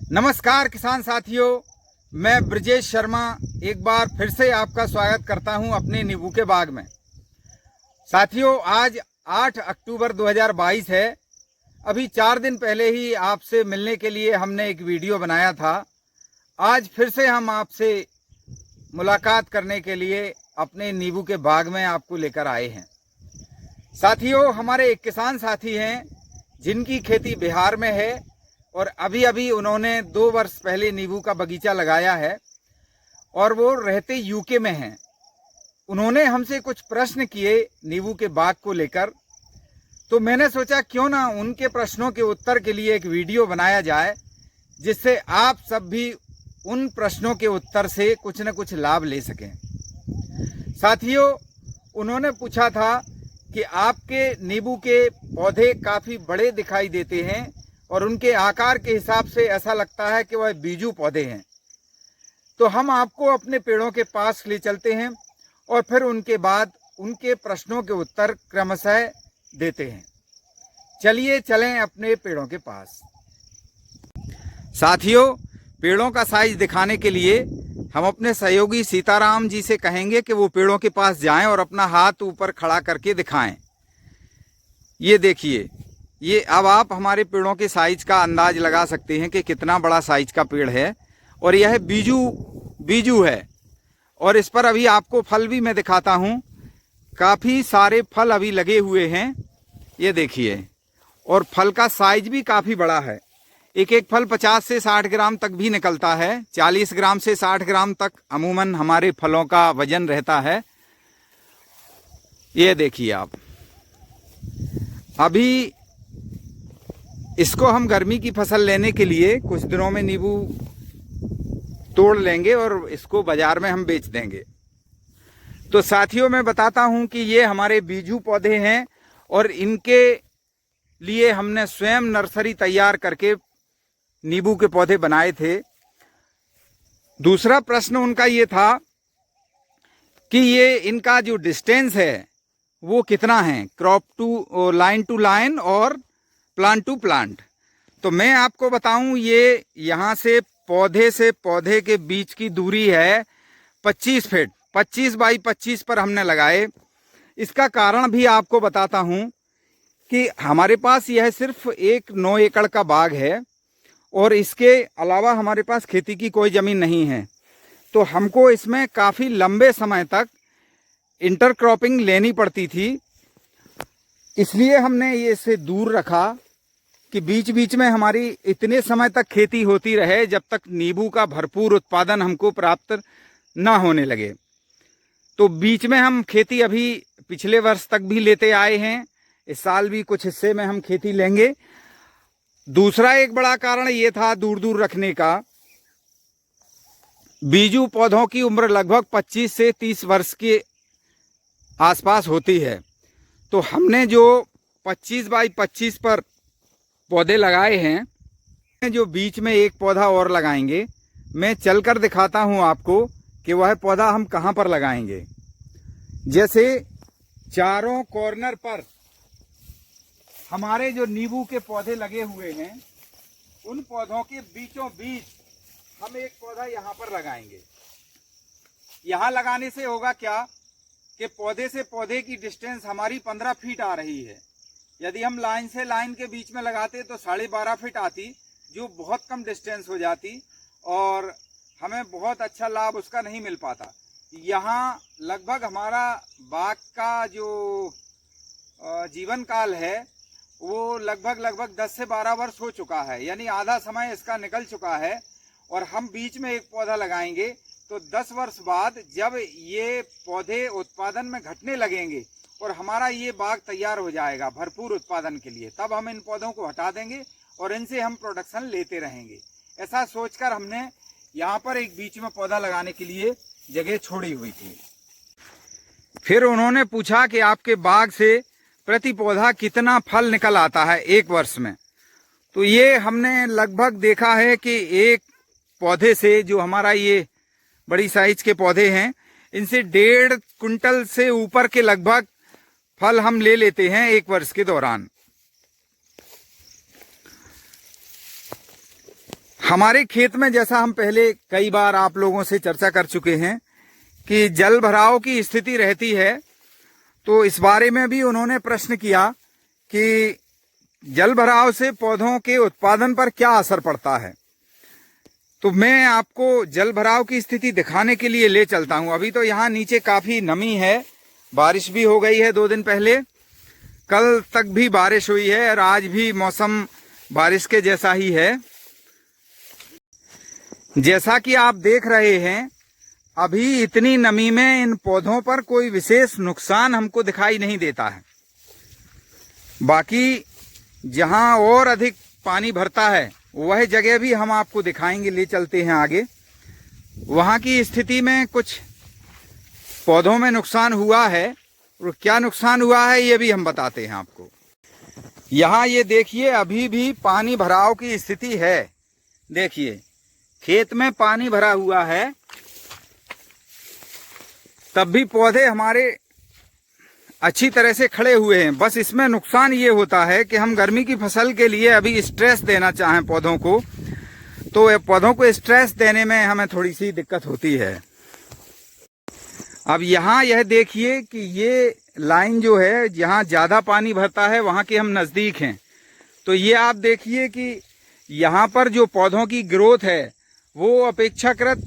नमस्कार किसान साथियों, मैं ब्रजेश शर्मा एक बार फिर से आपका स्वागत करता हूं अपने नींबू के बाग में। साथियों, आज 8 अक्टूबर 2022 है। अभी 4 दिन पहले ही आपसे मिलने के लिए हमने एक वीडियो बनाया था। आज फिर से हम आपसे मुलाकात करने के लिए अपने नींबू के बाग में आपको लेकर आए हैं। साथियों, हमारे एक किसान साथी हैं जिनकी खेती बिहार में है और अभी अभी उन्होंने 2 वर्ष पहले नींबू का बगीचा लगाया है और वो रहते यूके में हैं। उन्होंने हमसे कुछ प्रश्न किए नींबू के बाग को लेकर, तो मैंने सोचा क्यों ना उनके प्रश्नों के उत्तर के लिए एक वीडियो बनाया जाए, जिससे आप सब भी उन प्रश्नों के उत्तर से कुछ न कुछ लाभ ले सकें। साथियों, उन्होंने पूछा था कि आपके नींबू के पौधे काफ़ी बड़े दिखाई देते हैं और उनके आकार के हिसाब से ऐसा लगता है कि वह बीजू पौधे हैं। तो हम आपको अपने पेड़ों के पास ले चलते हैं और फिर उनके बाद उनके प्रश्नों के उत्तर क्रमशः देते हैं। चलिए चलें अपने पेड़ों के पास। साथियों, पेड़ों का साइज दिखाने के लिए हम अपने सहयोगी सीताराम जी से कहेंगे कि वो पेड़ों के पास जाएं और अपना हाथ ऊपर खड़ा करके दिखाएं। ये देखिए, ये अब आप हमारे पेड़ों के साइज का अंदाज लगा सकते हैं कि कितना बड़ा साइज का पेड़ है और यह बीजू है। और इस पर अभी आपको फल भी मैं दिखाता हूँ। काफ़ी सारे फल अभी लगे हुए हैं, ये देखिए, और फल का साइज भी काफ़ी बड़ा है। एक एक फल 50 से 60 ग्राम तक भी निकलता है। 40 ग्राम से 60 ग्राम तक अमूमन हमारे फलों का वजन रहता है। ये देखिए आप, अभी इसको हम गर्मी की फसल लेने के लिए कुछ दिनों में नींबू तोड़ लेंगे और इसको बाजार में हम बेच देंगे। तो साथियों, मैं बताता हूं कि ये हमारे बीजू पौधे हैं और इनके लिए हमने स्वयं नर्सरी तैयार करके नींबू के पौधे बनाए थे। दूसरा प्रश्न उनका ये था कि ये इनका जो डिस्टेंस है वो कितना है, crop to line to line और प्लांट टू प्लांट। तो मैं आपको बताऊं, ये यहाँ से पौधे के बीच की दूरी है 25 फीट। 25 बाई 25 पर हमने लगाए। इसका कारण भी आपको बताता हूं कि हमारे पास यह सिर्फ एक 9 एकड़ का बाग है और इसके अलावा हमारे पास खेती की कोई ज़मीन नहीं है। तो हमको इसमें काफ़ी लंबे समय तक इंटरक्रॉपिंग लेनी पड़ती थी। इसलिए हमने ये इसे दूर रखा कि बीच बीच में हमारी इतने समय तक खेती होती रहे जब तक नींबू का भरपूर उत्पादन हमको प्राप्त ना होने लगे। तो बीच में हम खेती अभी पिछले वर्ष तक भी लेते आए हैं, इस साल भी कुछ हिस्से में हम खेती लेंगे। दूसरा एक बड़ा कारण ये था दूर दूर रखने का, बीजू पौधों की उम्र लगभग 25 से 30 वर्ष के आसपास होती है। तो हमने जो 25 बाई 25 पर पौधे लगाए हैं, जो बीच में एक पौधा और लगाएंगे। मैं चलकर दिखाता हूं आपको कि वह पौधा हम कहां पर लगाएंगे। जैसे चारों कॉर्नर पर हमारे जो नींबू के पौधे लगे हुए हैं, उन पौधों के बीचों बीच हम एक पौधा यहाँ पर लगाएंगे। यहाँ लगाने से होगा क्या कि पौधे से पौधे की डिस्टेंस हमारी 15 फीट आ रही है। यदि हम लाइन से लाइन के बीच में लगाते तो 12.5 फीट आती, जो बहुत कम डिस्टेंस हो जाती और हमें बहुत अच्छा लाभ उसका नहीं मिल पाता। यहाँ लगभग हमारा बाग का जो जीवन काल है वो लगभग 10 से 12 वर्ष हो चुका है, यानी आधा समय इसका निकल चुका है। और हम बीच में एक पौधा लगाएंगे तो 10 वर्ष बाद जब ये पौधे उत्पादन में घटने लगेंगे और हमारा ये बाग तैयार हो जाएगा भरपूर उत्पादन के लिए, तब हम इन पौधों को हटा देंगे और इनसे हम प्रोडक्शन लेते रहेंगे। ऐसा सोचकर हमने यहाँ पर एक बीच में पौधा लगाने के लिए जगह छोड़ी हुई थी। फिर उन्होंने पूछा कि आपके बाग से प्रति पौधा कितना फल निकल आता है एक वर्ष में। तो ये हमने लगभग देखा है कि एक पौधे से, जो हमारा ये बड़ी साइज के पौधे हैं, इनसे 1.5 कुंटल से ऊपर के लगभग फल हम ले लेते हैं एक वर्ष के दौरान। हमारे खेत में जैसा हम पहले कई बार आप लोगों से चर्चा कर चुके हैं कि जल भराव की स्थिति रहती है, तो इस बारे में भी उन्होंने प्रश्न किया कि जल भराव से पौधों के उत्पादन पर क्या असर पड़ता है। तो मैं आपको जल भराव की स्थिति दिखाने के लिए ले चलता हूं। अभी तो यहाँ नीचे काफी नमी है, बारिश भी हो गई है 2 दिन पहले, कल तक भी बारिश हुई है और आज भी मौसम बारिश के जैसा ही है। जैसा कि आप देख रहे हैं, अभी इतनी नमी में इन पौधों पर कोई विशेष नुकसान हमको दिखाई नहीं देता है। बाकी जहां और अधिक पानी भरता है वह जगह भी हम आपको दिखाएंगे, ले चलते हैं आगे। वहां की स्थिति में कुछ पौधों में नुकसान हुआ है और क्या नुकसान हुआ है ये भी हम बताते हैं आपको। यहाँ ये देखिए, अभी भी पानी भराव की स्थिति है। देखिए खेत में पानी भरा हुआ है, तब भी पौधे हमारे अच्छी तरह से खड़े हुए हैं। बस इसमें नुकसान ये होता है कि हम गर्मी की फसल के लिए अभी स्ट्रेस देना चाहें पौधों को, तो पौधों को स्ट्रेस देने में हमें थोड़ी सी दिक्कत होती है। अब यहाँ यह देखिए कि ये लाइन जो है, जहाँ ज्यादा पानी भरता है वहां के हम नजदीक हैं। तो ये आप देखिए कि यहाँ पर जो पौधों की ग्रोथ है वो अपेक्षाकृत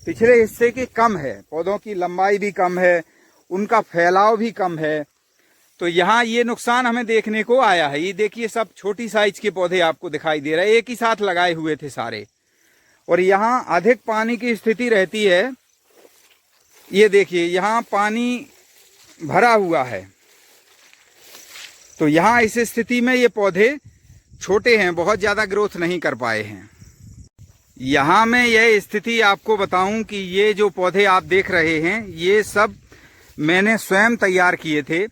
पिछले हिस्से के कम है। पौधों की लंबाई भी कम है, उनका फैलाव भी कम है। तो यहाँ ये नुकसान हमें देखने को आया है। ये देखिए सब छोटी साइज के पौधे आपको दिखाई दे रहे हैं, एक ही साथ लगाए हुए थे सारे। और यहाँ अधिक पानी की स्थिति रहती है। ये देखिए यहाँ पानी भरा हुआ है, तो यहाँ इस स्थिति में ये पौधे छोटे हैं, बहुत ज्यादा ग्रोथ नहीं कर पाए हैं। यहाँ मैं यह स्थिति आपको बताऊं कि ये जो पौधे आप देख रहे हैं ये सब मैंने स्वयं तैयार किए थे।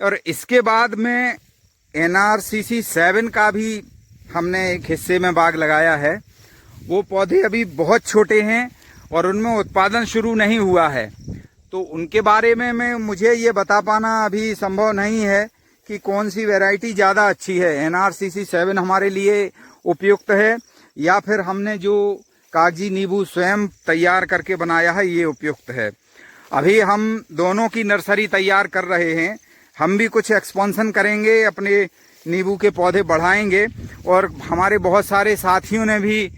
और इसके बाद में NRCC 7 का भी हमने एक हिस्से में बाग लगाया है। वो पौधे अभी बहुत छोटे हैं और उनमें उत्पादन शुरू नहीं हुआ है, तो उनके बारे में मुझे ये बता पाना अभी संभव नहीं है कि कौन सी वैरायटी ज़्यादा अच्छी है। NRCC 7 हमारे लिए उपयुक्त है या फिर हमने जो कागजी नींबू स्वयं तैयार करके बनाया है ये उपयुक्त है। अभी हम दोनों की नर्सरी तैयार कर रहे हैं। हम भी कुछ एक्सपेंशन करेंगे, अपने नींबू के पौधे बढ़ाएंगे। और हमारे बहुत सारे साथियों ने भी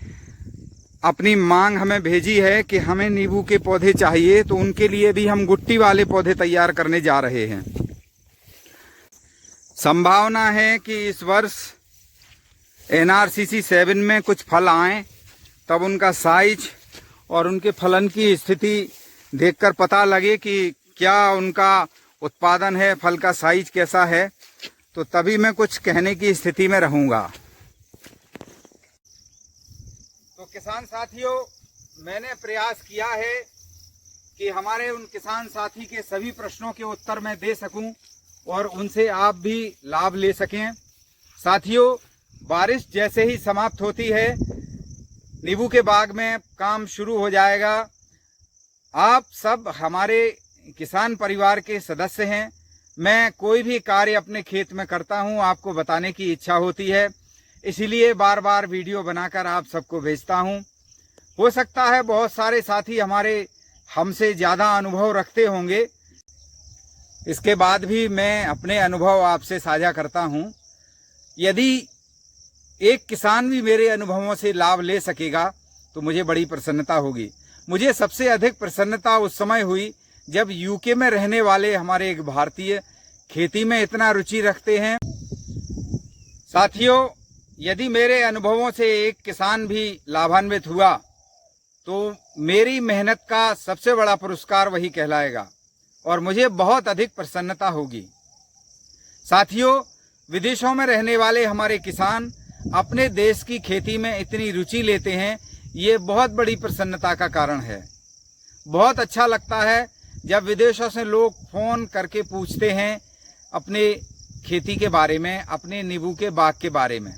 अपनी मांग हमें भेजी है कि हमें नींबू के पौधे चाहिए, तो उनके लिए भी हम गुट्टी वाले पौधे तैयार करने जा रहे हैं। संभावना है कि इस वर्ष NRCC 7 में कुछ फल आए, तब उनका साइज और उनके फलन की स्थिति देखकर पता लगे कि क्या उनका उत्पादन है, फल का साइज कैसा है, तो तभी मैं कुछ कहने की स्थिति में रहूंगा। तो किसान साथियों, मैंने प्रयास किया है कि हमारे उन किसान साथी के सभी प्रश्नों के उत्तर मैं दे सकूं और उनसे आप भी लाभ ले सकें। साथियों, बारिश जैसे ही समाप्त होती है, नींबू के बाग में काम शुरू हो जाएगा। आप सब हमारे किसान परिवार के सदस्य हैं। मैं कोई भी कार्य अपने खेत में करता हूं, आपको बताने की इच्छा होती है, इसीलिए बार बार वीडियो बनाकर आप सबको भेजता हूं। हो सकता है बहुत सारे साथी हमारे हमसे ज़्यादा अनुभव रखते होंगे, इसके बाद भी मैं अपने अनुभव आपसे साझा करता हूं। यदि एक किसान भी मेरे अनुभवों से लाभ ले सकेगा तो मुझे बड़ी प्रसन्नता होगी। मुझे सबसे अधिक प्रसन्नता उस समय हुई जब यूके में रहने वाले हमारे एक भारतीय खेती में इतना रुचि रखते हैं। साथियों, यदि मेरे अनुभवों से एक किसान भी लाभान्वित हुआ तो मेरी मेहनत का सबसे बड़ा पुरस्कार वही कहलाएगा और मुझे बहुत अधिक प्रसन्नता होगी। साथियों, विदेशों में रहने वाले हमारे किसान अपने देश की खेती में इतनी रुचि लेते हैं, ये बहुत बड़ी प्रसन्नता का कारण है। बहुत अच्छा लगता है जब विदेशों से लोग फ़ोन करके पूछते हैं अपने खेती के बारे में, अपने नींबू के बाग के बारे में।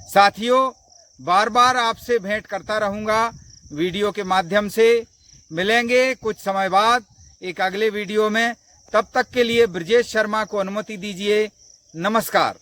साथियों, बार बार आपसे भेंट करता रहूँगा वीडियो के माध्यम से। मिलेंगे कुछ समय बाद एक अगले वीडियो में। तब तक के लिए ब्रजेश शर्मा को अनुमति दीजिए। नमस्कार।